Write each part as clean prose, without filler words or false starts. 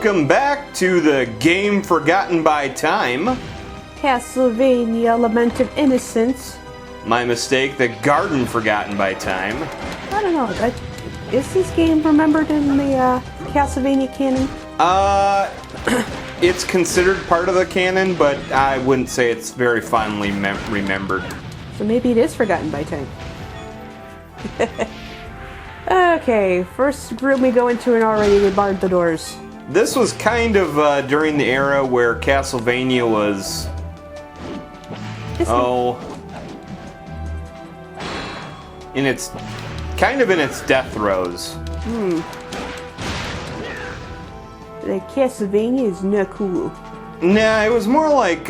Welcome back to the game forgotten by time. Castlevania, Lament of Innocence. My mistake, the garden forgotten by time. I don't know, is this game remembered in the Castlevania canon? It's considered part of the canon, but I wouldn't say it's very fondly remembered. So maybe it is forgotten by time. Okay, first room we go into and already they barred the doors. This was kind of during the era where Castlevania was... in its death throes. Like Castlevania is not cool. Nah, it was more like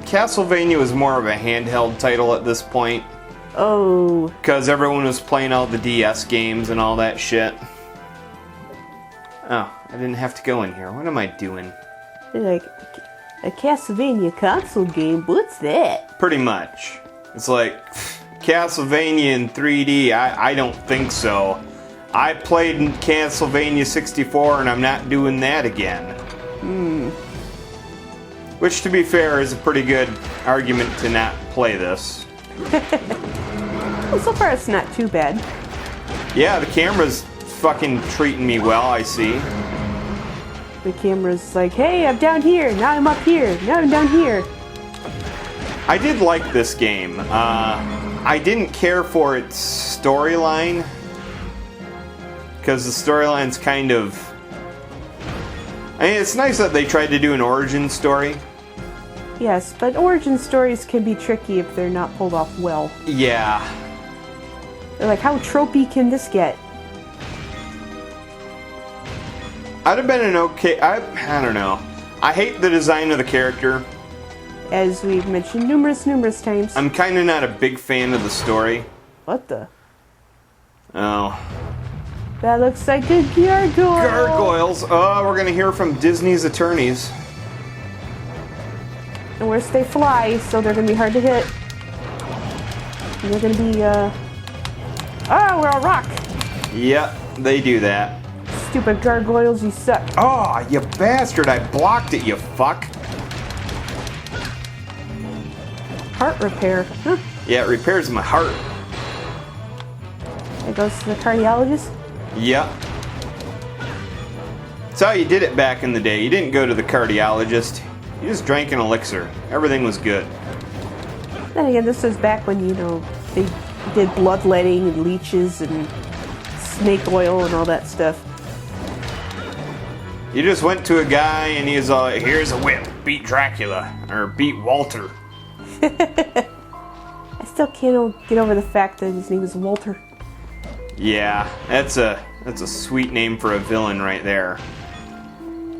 Castlevania was more of a handheld title at this point. Oh. Because everyone was playing all the DS games and all that shit. Oh, I didn't have to go in here. What am I doing? Like a Castlevania console game? What's that? Pretty much. It's like Castlevania in 3D. I don't think so. I played in Castlevania 64 and I'm not doing that again. Which, to be fair, is a pretty good argument to not play this. Well, so far it's not too bad. Yeah, the camera's fucking treating me well, I see. The camera's like, hey, I'm down here, now I'm up here, now I'm down here. I did like this game. I didn't care for its storyline. Because the storyline's kind of... I mean, it's nice that they tried to do an origin story. Yes, but origin stories can be tricky if they're not pulled off well. Yeah. They're like, how tropey can this get? I'd have been an okay... I don't know. I hate the design of the character. As we've mentioned numerous times. I'm kind of not a big fan of the story. What the? Oh. That looks like a gargoyle. Gargoyles. Oh, we're going to hear from Disney's attorneys. And worse, they fly, so they're going to be hard to hit. And they're going to be, Oh, we're on rock! Yep, they do that. Stupid gargoyles, you suck. Oh, you bastard! I blocked it, you fuck! Heart repair. Huh. Yeah, it repairs my heart. It goes to the cardiologist? Yep. That's how you did it back in the day. You didn't go to the cardiologist. You just drank an elixir. Everything was good. Then again, this was back when, they did bloodletting and leeches and snake oil and all that stuff. You just went to a guy and he was all, here's a whip, beat Dracula, or beat Walter. I still can't get over the fact that his name is Walter. Yeah, that's a sweet name for a villain right there.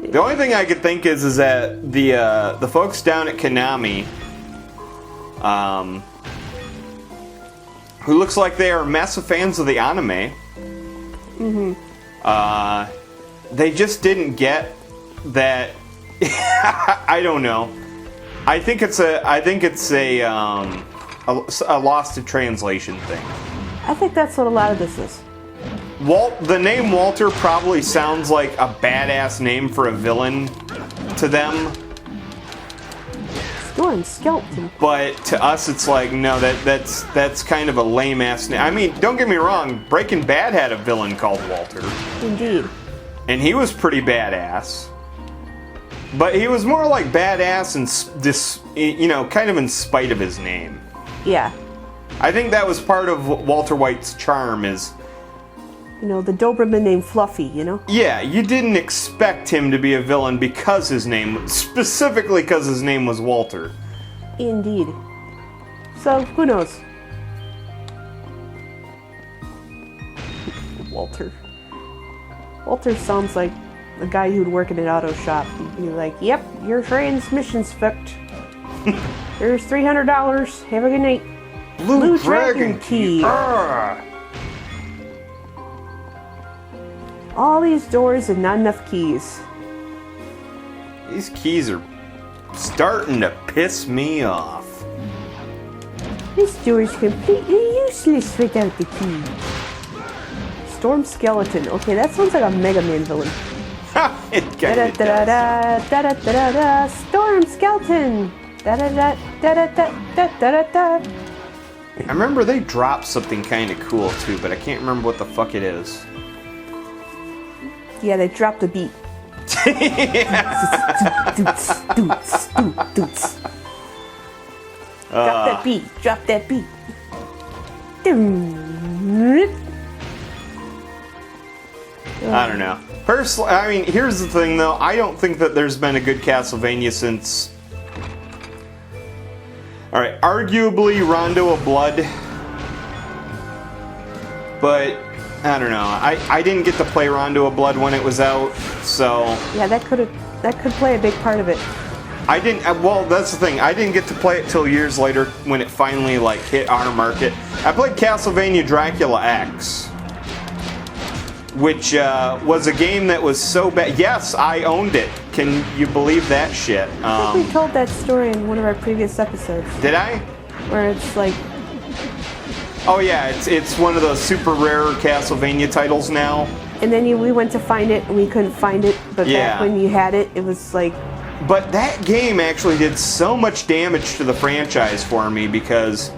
The only thing I could think is that the folks down at Konami, who looks like they are massive fans of the anime, they just didn't get that. I don't know. I think it's a lost to translation thing. I think that's what a lot of this is. The name Walter probably sounds like a badass name for a villain to them. Storm Skeleton. But to us, it's like, no, that's kind of a lame ass name. I mean, don't get me wrong, Breaking Bad had a villain called Walter. Indeed. And he was pretty badass. But he was more like badass and kind of in spite of his name. Yeah. I think that was part of Walter White's charm is... the Doberman named Fluffy, Yeah, you didn't expect him to be a villain specifically because his name was Walter. Indeed. So, who knows? Walter. Walter sounds like a guy who'd work in an auto shop. You're like, yep, your transmission's fucked. Here's $300. Have a good night. Blue Dragon Key. All these doors and not enough keys. These keys are starting to piss me off. This door is completely useless without the key. Storm Skeleton. Okay, that sounds like a Mega Man villain. It Da kind da of da does. da da da da da. Storm skeleton. Da da da da da da da da da. I remember they dropped something kind of cool too, but I can't remember what the fuck it is. Yeah, they dropped a beat. Doots, doots, doots, doots. Drop that beat. Drop that beat. I don't know. Personally, I mean, here's the thing though. I don't think that there's been a good Castlevania since... Alright, arguably Rondo of Blood. But, I don't know. I didn't get to play Rondo of Blood when it was out, so... Yeah, that could play a big part of it. I didn't... Well, that's the thing. I didn't get to play it till years later when it finally, like, hit our market. I played Castlevania Dracula X, which was a game that was so bad. Yes, I owned it. Can you believe that shit? I think we told that story in one of our previous episodes. Did I? Where it's like... Oh yeah, it's one of those super rare Castlevania titles now. And then we went to find it, and we couldn't find it. But back when you had it, it was like... But that game actually did so much damage to the franchise for me because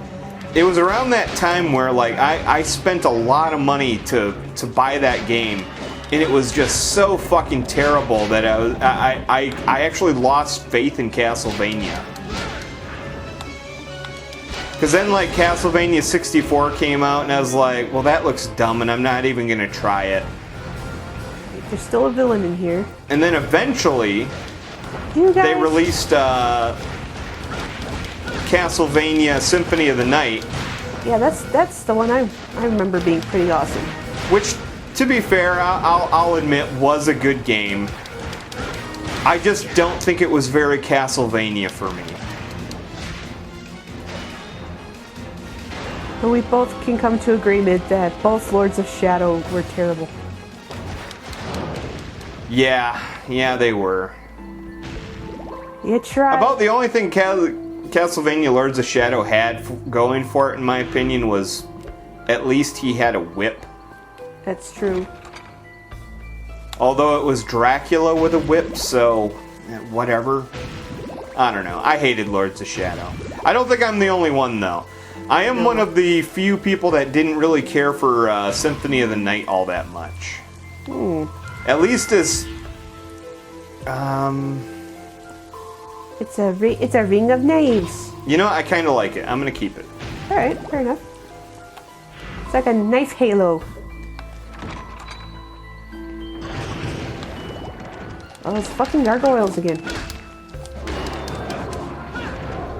it was around that time where like I spent a lot of money to buy that game, and it was just so fucking terrible that I actually lost faith in Castlevania. Because then like Castlevania 64 came out, and I was like, well, that looks dumb, and I'm not even gonna try it. There's still a villain in here. And then eventually they released Castlevania Symphony of the Night. Yeah, that's the one I remember being pretty awesome. Which, to be fair, I'll admit was a good game. I just don't think it was very Castlevania for me. But we both can come to agreement that both Lords of Shadow were terrible. Yeah, they were. You tried. About the only thing Castlevania Lords of Shadow had going for it, in my opinion, was at least he had a whip. That's true. Although it was Dracula with a whip, so whatever. I don't know. I hated Lords of Shadow. I don't think I'm the only one, though. I am one of the few people that didn't really care for Symphony of the Night all that much. At least as... It's a ring of knives. You know, I kind of like it. I'm going to keep it. Alright, fair enough. It's like a knife halo. Oh, those fucking gargoyles again.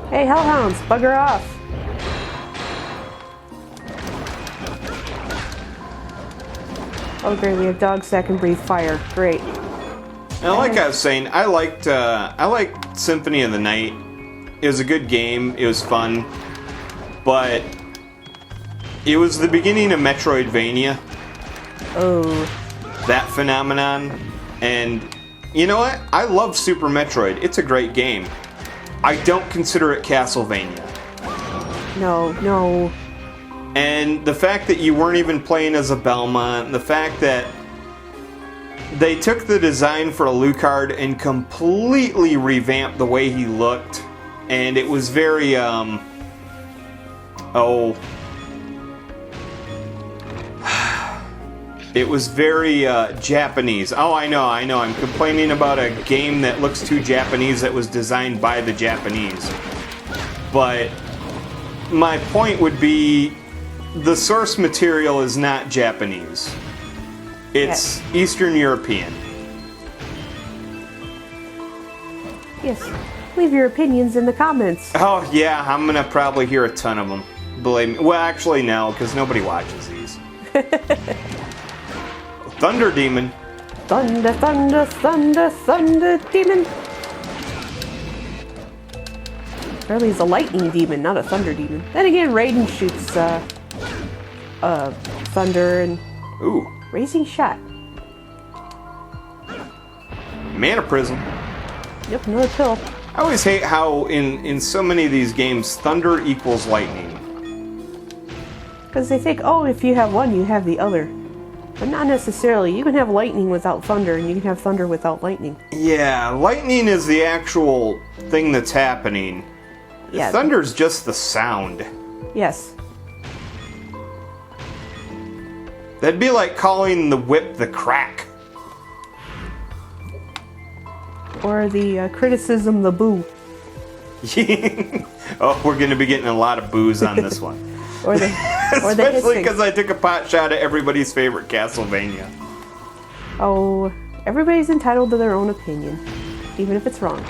Hey, hellhounds, bugger off. Oh great, we have dogs that can breathe fire. Great. Now, like I was saying, I liked Symphony of the Night. It was a good game. It was fun, but it was the beginning of Metroidvania. Oh. That phenomenon, and you know what? I love Super Metroid. It's a great game. I don't consider it Castlevania. No. And the fact that you weren't even playing as a Belmont, the fact that they took the design for Alucard and completely revamped the way he looked, and it was very, it was very, Japanese. Oh, I know, I'm complaining about a game that looks too Japanese that was designed by the Japanese. But my point would be, the source material is not Japanese. It's Eastern European. Yes. Leave your opinions in the comments. Oh, yeah, I'm gonna probably hear a ton of them. Believe me. Well, actually, no, because nobody watches these. Thunder Demon. Thunder, thunder, thunder, thunder demon. Apparently he's a lightning demon, not a thunder demon. Then again, Raiden shoots thunder and Ooh. raising shot. Mana Prism. Yep, another pill. I always hate how in so many of these games, thunder equals lightning. Because they think, oh, if you have one, you have the other. But not necessarily. You can have lightning without thunder, and you can have thunder without lightning. Yeah, lightning is the actual thing that's happening. Yeah. Thunder's just the sound. Yes. That'd be like calling the whip the crack. Or the criticism the boo. Oh, we're going to be getting a lot of boos on this one. Or the Especially hissing. because I took a pot shot at everybody's favorite Castlevania. Oh, everybody's entitled to their own opinion, even if it's wrong.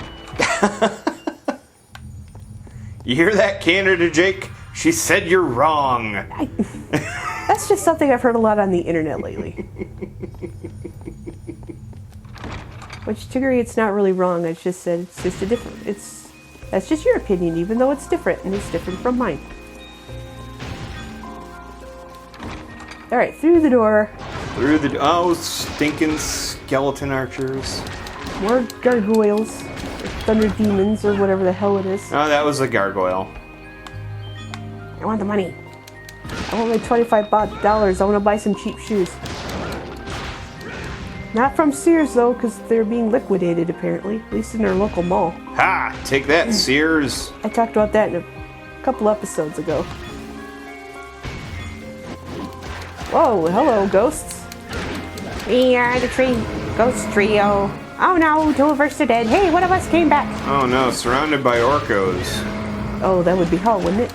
You hear that, Canada Jake? She said you're wrong. That's just something I've heard a lot on the internet lately. Which, to agree, it's not really wrong. I just said it's just a different. That's just your opinion, even though it's different, and it's different from mine. All right, through the door. Oh, stinking skeleton archers. More gargoyles, or thunder demons, or whatever the hell it is. Oh, that was a gargoyle. I want the money. I want my $25. I want to buy some cheap shoes. Not from Sears, though, because they're being liquidated, apparently. At least in their local mall. Ha! Take that, Sears. I talked about that in a couple episodes ago. Whoa, hello, ghosts. We are the ghost trio. Oh no, two of us are dead. Hey, one of us came back. Oh no, surrounded by orcos. Oh, that would be hell, wouldn't it?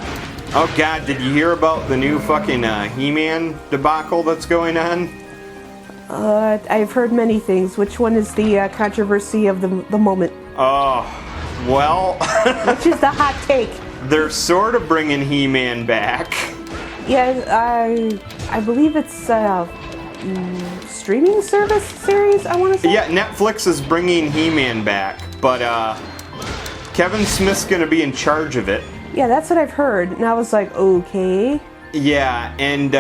Oh god, did you hear about the new fucking He-Man debacle that's going on? I've heard many things. Which one is the controversy of the moment? Oh, well... Which is the hot take? They're sort of bringing He-Man back. Yeah, I believe it's streaming service series, I want to say? Yeah, Netflix is bringing He-Man back, but Kevin Smith's gonna be in charge of it. Yeah, that's what I've heard, and I was like, okay. Yeah, and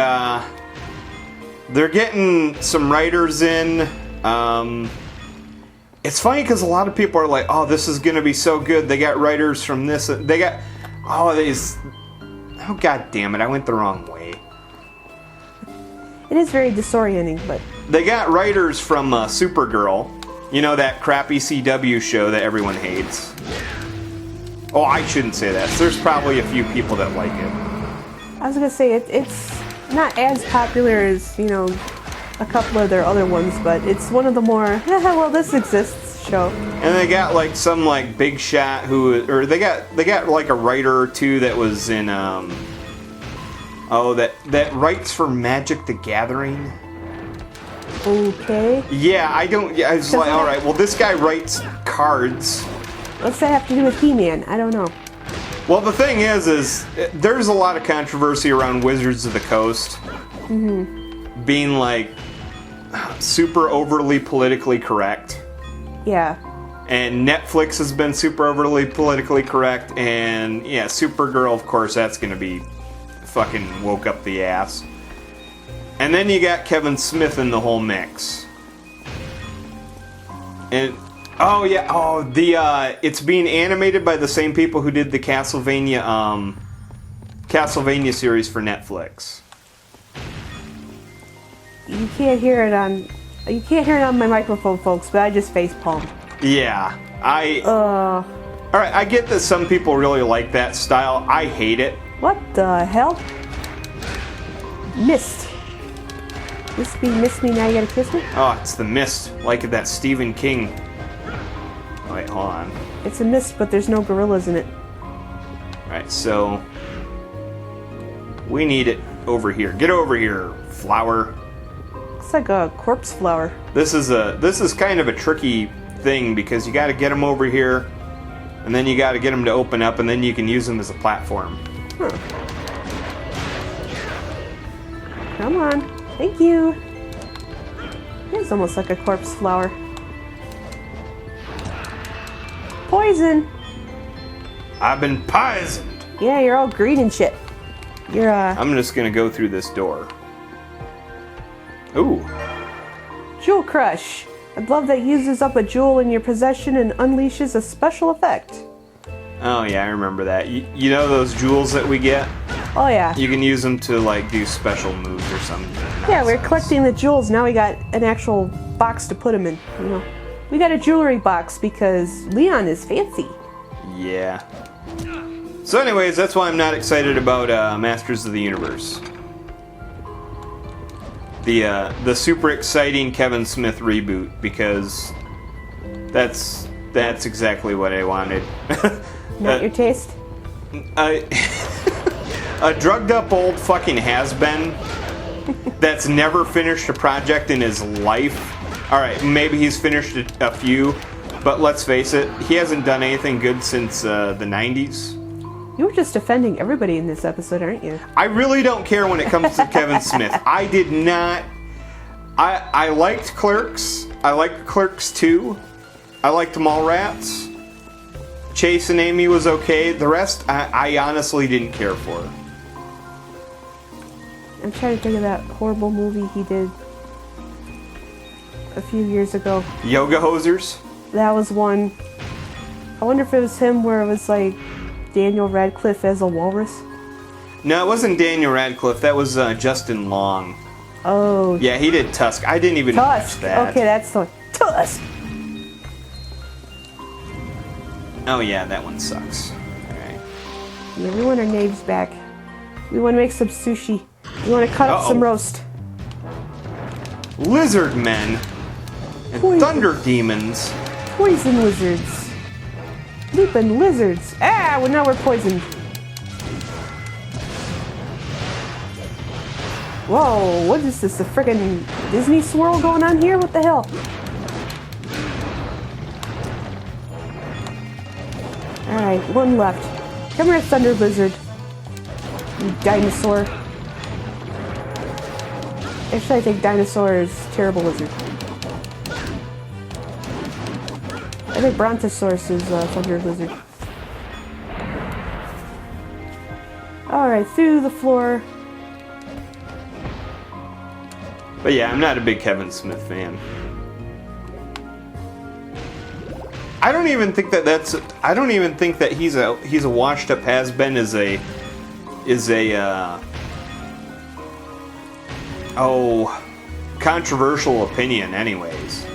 they're getting some writers in. It's funny because a lot of people are like, oh, this is gonna be so good. They got writers from this. They got, oh, god damn it, I went the wrong way. It is very disorienting, but... They got writers from Supergirl. You know, that crappy CW show that everyone hates. Oh, I shouldn't say that. There's probably a few people that like it. I was gonna say, it's not as popular as, you know, a couple of their other ones, but it's one of the more, well, this exists show. And they got like some like big shot or they got like a writer or two that was in that writes for Magic the Gathering. Okay. Yeah, I was like, all right, well, this guy writes cards. What's that have to do with He-Man? I don't know. Well, the thing is there's a lot of controversy around Wizards of the Coast being like super overly politically correct. Yeah. And Netflix has been super overly politically correct, and yeah, Supergirl, of course, that's gonna be fucking woke up the ass. And then you got Kevin Smith in the whole mix. And oh yeah, it's being animated by the same people who did the Castlevania series for Netflix. You can't hear it on my microphone, folks, but I just facepalmed. Yeah, alright, I get that some people really like that style. I hate it. What the hell? Mist. Miss me, now you gotta kiss me? Oh, it's the mist, like that Stephen King. Wait, hold on. It's a mist, but there's no gorillas in it. Alright, so we need it over here. Get over here, flower. Looks like a corpse flower. This is kind of a tricky thing because you got to get them over here, and then you got to get them to open up, and then you can use them as a platform. Huh. Come on. Thank you. It's almost like a corpse flower. Poison. I've been poisoned. Yeah, you're all green and shit. You're I'm just gonna go through this door. Ooh. Jewel Crush. A glove that uses up a jewel in your possession and unleashes a special effect. Oh yeah, I remember that. You know those jewels that we get? Oh yeah. You can use them to like do special moves or something. Yeah, we're collecting the jewels. Now we got an actual box to put them in. You know, we got a jewelry box because Leon is fancy. Yeah. So, anyways, that's why I'm not excited about Masters of the Universe. The super exciting Kevin Smith reboot, because that's exactly what I wanted. Not your taste? A drugged up old fucking has-been that's never finished a project in his life. Alright, maybe he's finished a few, but let's face it, he hasn't done anything good since the 90s. You were just defending everybody in this episode, aren't you? I really don't care when it comes to Kevin Smith. I did not... I liked Clerks. I liked Clerks 2. I liked Mallrats. Chase and Amy was okay. The rest, I honestly didn't care for. I'm trying to think of that horrible movie he did a few years ago. Yoga Hosers? That was one. I wonder if it was him where it was like Daniel Radcliffe as a walrus. No, it wasn't Daniel Radcliffe. That was Justin Long. Oh. Yeah, he did Tusk. I didn't even watch Tusk. that. Okay, that's the one. Tusk. Oh yeah, that one sucks. Alright. Yeah, we want our names back. We want to make some sushi. We want to cut up some roast. Lizard men and thunder demons. Poison lizards. Leaping lizards. Ah, well now we're poisoned. Whoa, what is this? A friggin' Disney swirl going on here? What the hell? Alright, one left. Come here, Thunder Lizard. You dinosaur. Actually, I think dinosaur is terrible lizard. I think Brontosaurus is Thunder Lizard. Alright, through the floor. But yeah, I'm not a big Kevin Smith fan. I don't even think that he's a washed up has-been controversial opinion anyways.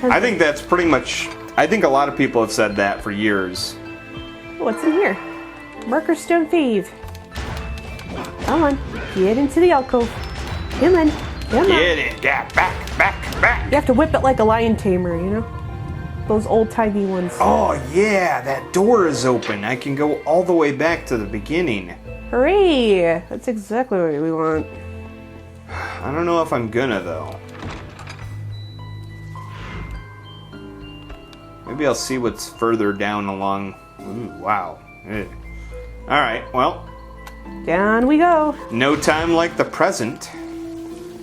I think that's pretty much, I think a lot of people have said that for years. What's in here? Marker Stone Thief. Come on, get into the alcove. Come on, come on. Get it, yeah, back. You have to whip it like a lion tamer, you know? Those old-timey ones. Oh yeah, that door is open. I can go all the way back to the beginning. Hooray! That's exactly what we want. I don't know if I'm gonna though. Maybe I'll see what's further down along. Ooh, wow. Alright, well. Down we go. No time like the present.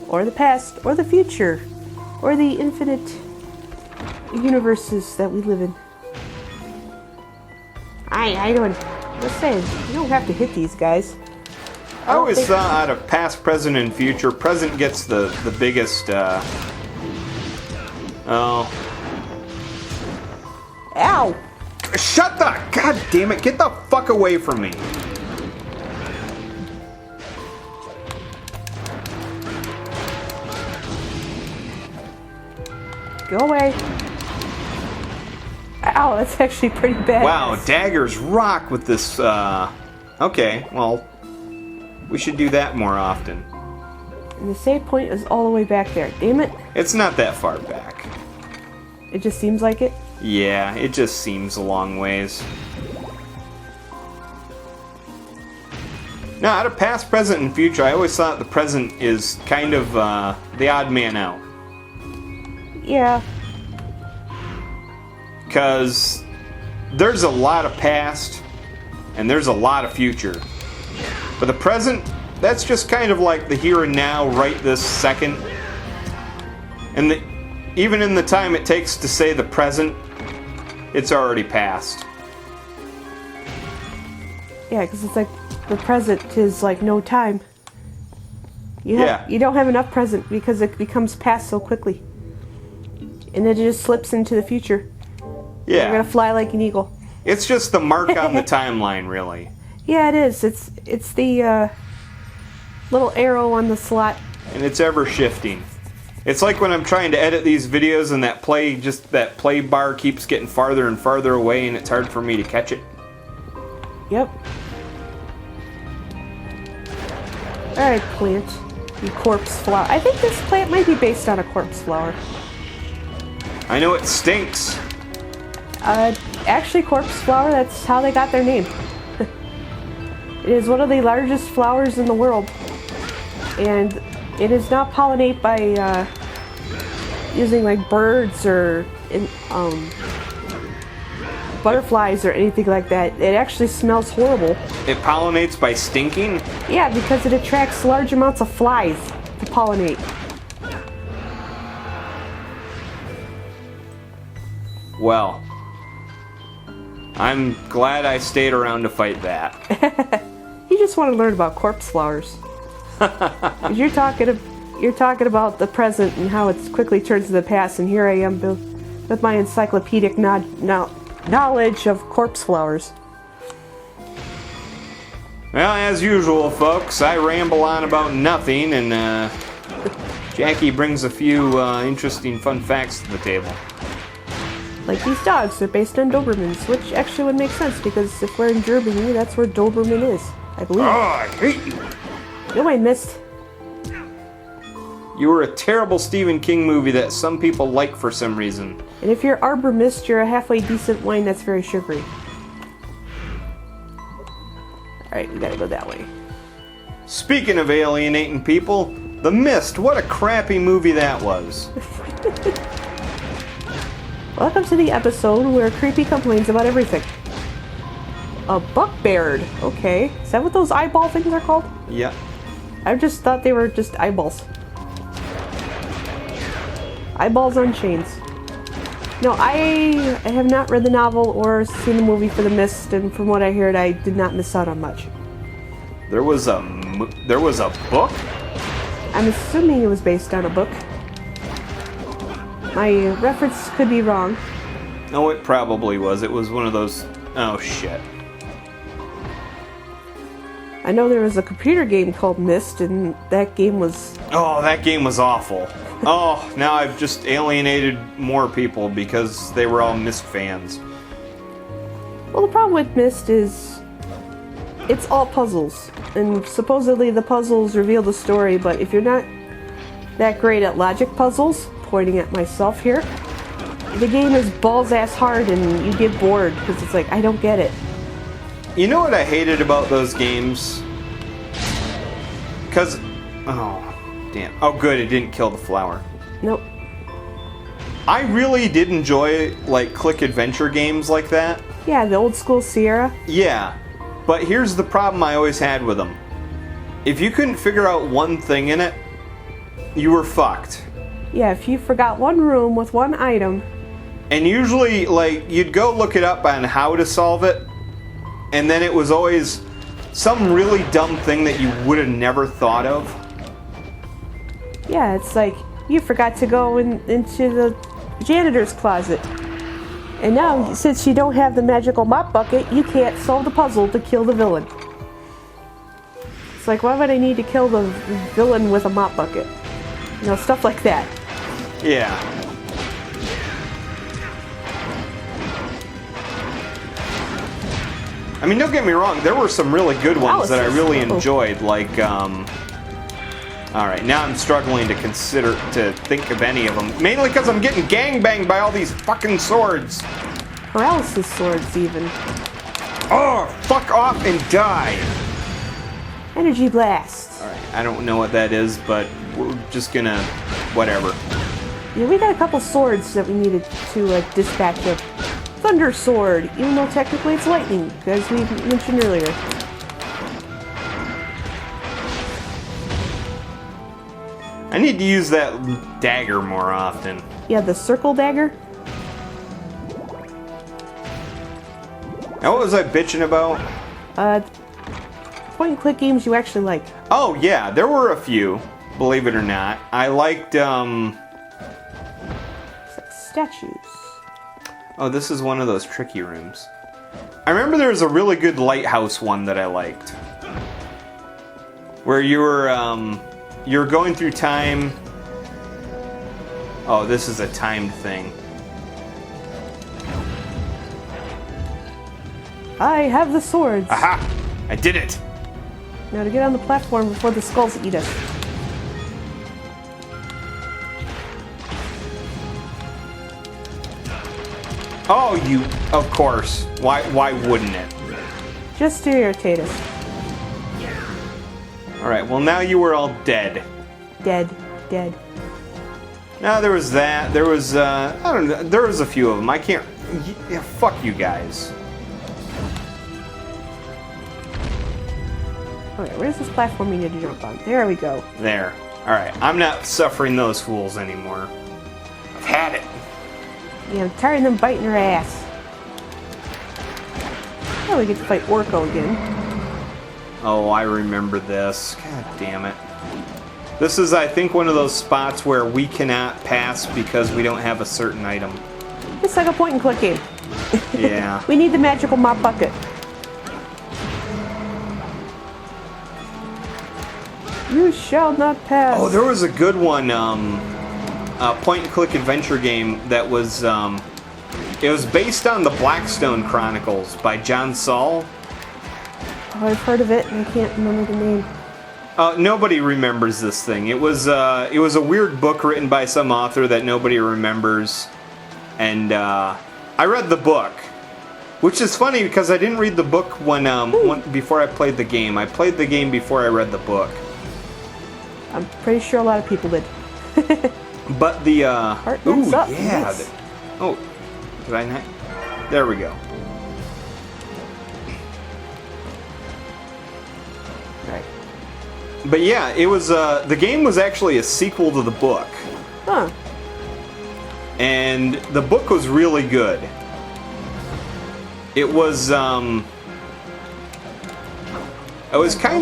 Or the past, or the future, or the infinite universes that we live in. Hi, how you doing? Just saying, you don't have to hit these guys. I always thought out of past, present, and future, present gets the biggest, oh. Ow! Shut the, god damn it, get the fuck away from me. Go away. Ow, that's actually pretty bad. Wow, daggers rock with this, okay, well, we should do that more often. And the save point is all the way back there. Damn it. It's not that far back. It just seems like it. Yeah, it just seems a long ways. No, out of past, present, and future, I always thought the present is kind of the odd man out. Yeah. Because there's a lot of past and there's a lot of future. But the present, that's just kind of like the here and now, right this second. And even in the time it takes to say the present, it's already past. Yeah, because it's like the present is like no time. You don't have enough present because it becomes past so quickly. And then it just slips into the future. Yeah. You're going to fly like an eagle. It's just the mark on the timeline, really. Yeah, it is. It's the little arrow on the slot. And it's ever shifting. It's like when I'm trying to edit these videos and that play bar keeps getting farther and farther away and it's hard for me to catch it. Yep. Alright, plant. You corpse flower. I think this plant might be based on a corpse flower. I know it stinks. Actually, corpse flower, that's how they got their name. It is one of the largest flowers in the world. And it is not pollinated by using like birds or butterflies or anything like that. It actually smells horrible. It pollinates by stinking? Yeah, because it attracts large amounts of flies to pollinate. Well, I'm glad I stayed around to fight that. You just want to learn about corpse flowers. You're talking about the present and how it quickly turns to the past, and here I am with my encyclopedic knowledge of corpse flowers. Well, as usual, folks, I ramble on about nothing, and Jackie brings a few interesting fun facts to the table. Like these dogs, they're based on Dobermans, which actually would make sense, because if we're in Germany, that's where Doberman is, I believe. Oh, I hate you! No, I missed. You were a terrible Stephen King movie that some people like for some reason. And if you're Arbor Mist, you're a halfway decent wine that's very sugary. Alright, we gotta go that way. Speaking of alienating people, The Mist, what a crappy movie that was. Welcome to the episode where Creepy complains about everything. A buckbeard. Okay. Is that what those eyeball things are called? Yeah. I just thought they were just eyeballs. Eyeballs on chains. No, I have not read the novel or seen the movie for The Mist, and from what I heard, I did not miss out on much. There was a book? I'm assuming it was based on a book. My reference could be wrong. No, it probably was. It was one of those... Oh, shit. I know there was a computer game called Myst, and that game was... Oh, that game was awful. Oh, now I've just alienated more people because they were all Myst fans. Well, the problem with Myst is it's all puzzles, and supposedly the puzzles reveal the story, but if you're not that great at logic puzzles, pointing at myself here, the game is balls-ass hard and you get bored because it's like, I don't get it. You know what I hated about those games? Because... Oh, damn. Oh, good, it didn't kill the flower. Nope. I really did enjoy, like, click adventure games like that. Yeah, the old school Sierra. Yeah, but here's the problem I always had with them. If you couldn't figure out one thing in it, you were fucked. Yeah, if you forgot one room with one item. And usually, like, you'd go look it up on how to solve it, and then it was always some really dumb thing that you would have never thought of. Yeah, it's like, you forgot to go into the janitor's closet. And now, since you don't have the magical mop bucket, you can't solve the puzzle to kill the villain. It's like, why would I need to kill the villain with a mop bucket? You know, stuff like that. Yeah. I mean, don't get me wrong, there were some really good ones that I really enjoyed, like, Alright, now I'm struggling to think of any of them. Mainly because I'm getting gangbanged by all these fucking swords. Paralysis swords, even. Oh, fuck off and die! Energy blast. Alright, I don't know what that is, but we're just gonna... whatever. Yeah, we got a couple swords that we needed to dispatch of. Thunder sword, even though technically it's lightning, as we mentioned earlier. I need to use that dagger more often. Yeah, the circle dagger. Now, what was I bitching about? Point and click games you actually like. Oh, yeah, there were a few, believe it or not. I liked, It's like statues. Oh, this is one of those tricky rooms. I remember there was a really good lighthouse one that I liked. Where you were going through time. Oh, this is a timed thing. I have the swords. Aha! I did it! Now to get on the platform before the skulls eat us. Oh, you... Of course. Why wouldn't it? Just to irritate us. Alright, well now you were all dead. Dead. Dead. No, there was that. There was, I don't know. There was a few of them. I can't... Yeah, fuck you guys. Okay, where's this platform we need to jump on? There we go. There. Alright, I'm not suffering those fools anymore. I've had it. Yeah, I'm tired of them biting her ass. Now we get to fight Orko again. Oh, I remember this. God damn it. This is, I think, one of those spots where we cannot pass because we don't have a certain item. It's like a point and click game. Yeah. We need the magical mop bucket. You shall not pass. Oh, there was a good one, point and click adventure game that was, it was based on the Blackstone Chronicles by John Saul. Oh, I've heard of it and I can't remember the name. Nobody remembers this thing. It was a weird book written by some author that nobody remembers. And, I read the book. Which is funny because I didn't read the book before I played the game. I played the game before I read the book. I'm pretty sure a lot of people did. But the, Heart ooh, mix up. yeah. Nice. Oh, did I not? There we go. Right. But yeah, it was, the game was actually a sequel to the book. Huh. And the book was really good. It was kind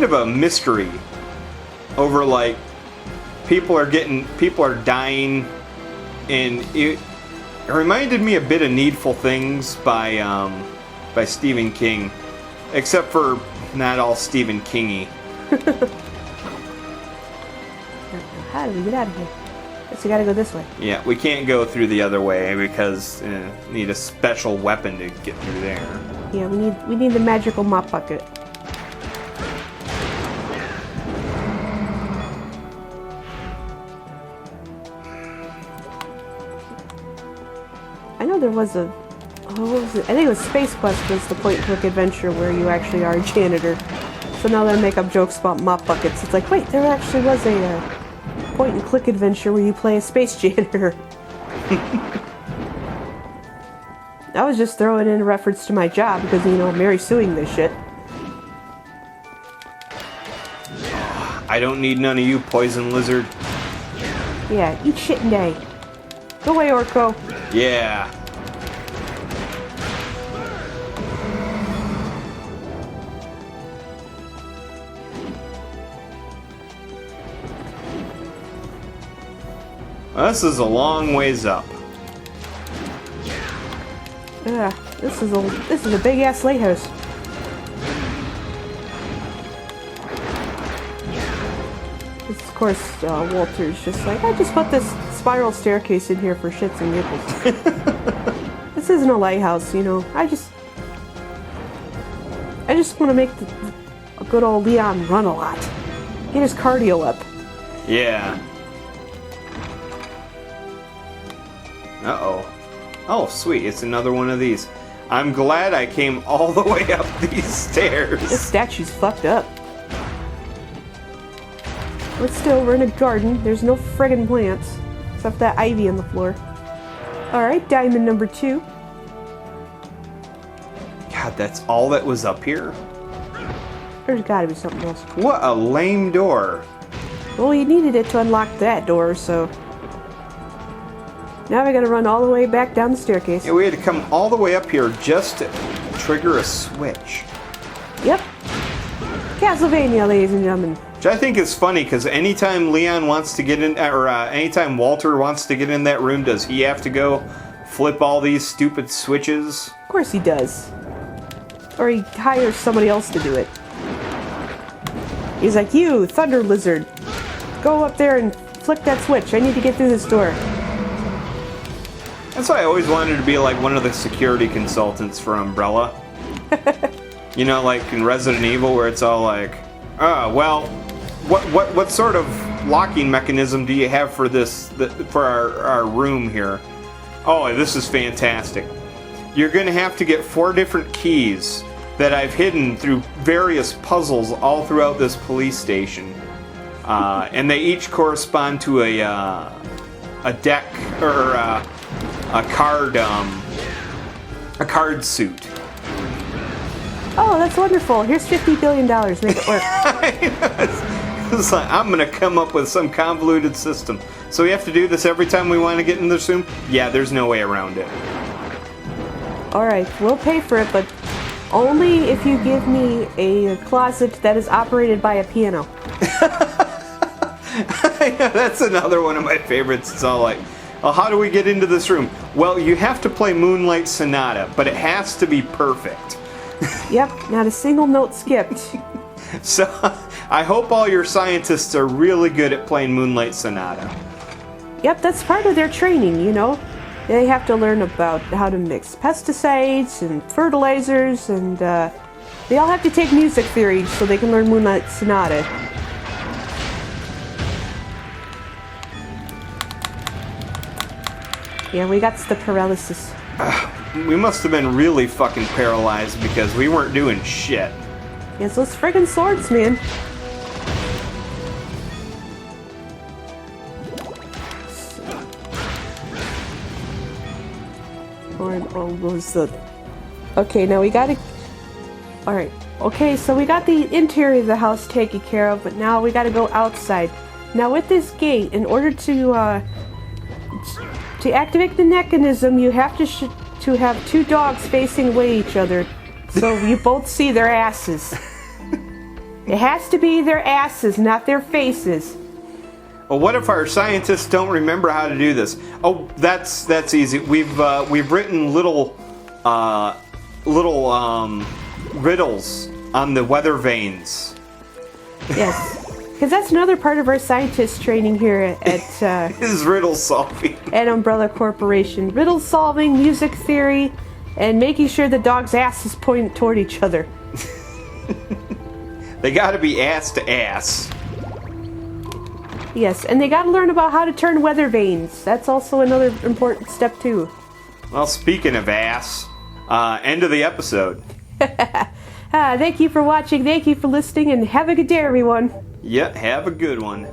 of a mystery over, like, people are dying, and it reminded me a bit of Needful Things by Stephen King, except for not all Stephen Kingy. How do we get out of here? Guess we gotta go this way. Yeah, we can't go through the other way because need a special weapon to get through there. Yeah, we need the magical mop bucket. I know there was a... Oh, what was it? I think it was Space Quest was the point-and-click adventure where you actually are a janitor. So now they make up jokes about mop buckets. It's like, wait, there actually was a point-and-click adventure where you play a space janitor. I was just throwing in a reference to my job because, you know, Mary's suing this shit. I don't need none of you, poison lizard. Yeah, eat shit and day. Go away, Orko. Yeah. Well, this is a long ways up. Yeah, this is a big ass lighthouse. This, of course, Walter's just like, I just put this spiral staircase in here for shits and giggles. This isn't a lighthouse, you know. I just want to make a good old Leon run a lot, get his cardio up. Yeah. Uh-oh. Oh, sweet. It's another one of these. I'm glad I came all the way up these stairs. This statue's fucked up. But still, we're in a garden. There's no friggin' plants. Except that ivy on the floor. Alright, diamond number 2. God, that's all that was up here? There's gotta be something else. What a lame door. Well, you needed it to unlock that door, so... Now we gotta run all the way back down the staircase. Yeah, we had to come all the way up here just to trigger a switch. Yep. Castlevania, ladies and gentlemen. Which I think is funny, because anytime Leon wants to get in, or anytime Walter wants to get in that room, does he have to go flip all these stupid switches? Of course he does. Or he hires somebody else to do it. He's like, you, Thunder Lizard, go up there and flick that switch. I need to get through this door. That's why I always wanted to be like one of the security consultants for Umbrella. You know, like in Resident Evil, where it's all like, well, what sort of locking mechanism do you have for this, for our room here? Oh, this is fantastic. You're going to have to get 4 different keys that I've hidden through various puzzles all throughout this police station, and they each correspond to a deck or a card suit. Oh, that's wonderful. Here's $50 billion. Make it work. It's like, I'm going to come up with some convoluted system. So we have to do this every time we want to get in this room? Yeah, there's no way around it. Alright, we'll pay for it, but only if you give me a closet that is operated by a piano. Yeah, that's another one of my favorites. It's all like, well, how do we get into this room? Well, you have to play Moonlight Sonata, but it has to be perfect. Yep, not a single note skipped. So, I hope all your scientists are really good at playing Moonlight Sonata. Yep, that's part of their training, you know. They have to learn about how to mix pesticides and fertilizers, and they all have to take music theory so they can learn Moonlight Sonata. Yeah, we got the paralysis. We must have been really fucking paralyzed because we weren't doing shit. Yes, those friggin' swords, man. Okay, now we gotta... Alright, okay, so we got the interior of the house taken care of, but now we gotta go outside. Now with this gate, in order to activate the mechanism, you have to have 2 dogs facing away each other, so you both see their asses. It has to be their asses, not their faces. Well, what if our scientists don't remember how to do this? Oh, that's easy. We've written little riddles on the weather vanes. Yes. Because that's another part of our scientist training here at Is riddle solving. At Umbrella Corporation. Riddle solving, music theory, and making sure the dog's asses point toward each other. They gotta be ass to ass. Yes, and they gotta learn about how to turn weather vanes. That's also another important step too. Well, speaking of ass, end of the episode. Thank you for watching, thank you for listening, and have a good day, everyone. Yeah, have a good one.